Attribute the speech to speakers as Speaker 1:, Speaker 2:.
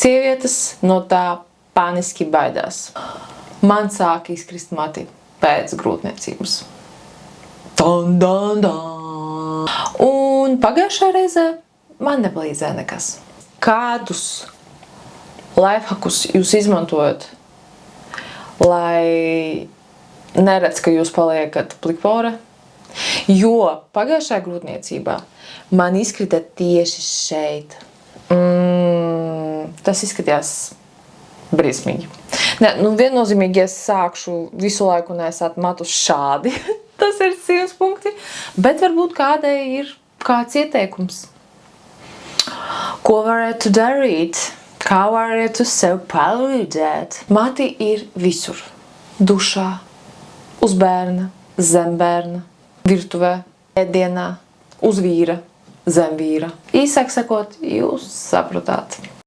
Speaker 1: Sievietes no tā paniski baidās. Man sāka izkrist mati pēc grūtniecības. Dan, dan, dan. Un pagājušā reizē man nepalīdzēja nekas. Kādus lifehackus jūs izmantojat, lai neredz, ka jūs paliekat plikpore? Jo pagājušajā grūtniecībā man izkrita tieši šeit. Tas izskatījās briesmīgi. Viennozīmīgi es sākšu visu laiku nesāt matus šādi. Tas ir 100 punkti. Bet varbūt kādai ir kāds ieteikums. Ko varētu darīt? Kā varētu sev palīdzēt? Mati ir visur. Dušā, uz bērna, zem bērna, virtuvē, ēdienā, uz vīra, zem vīra. Īsāk sakot, jūs sapratāt.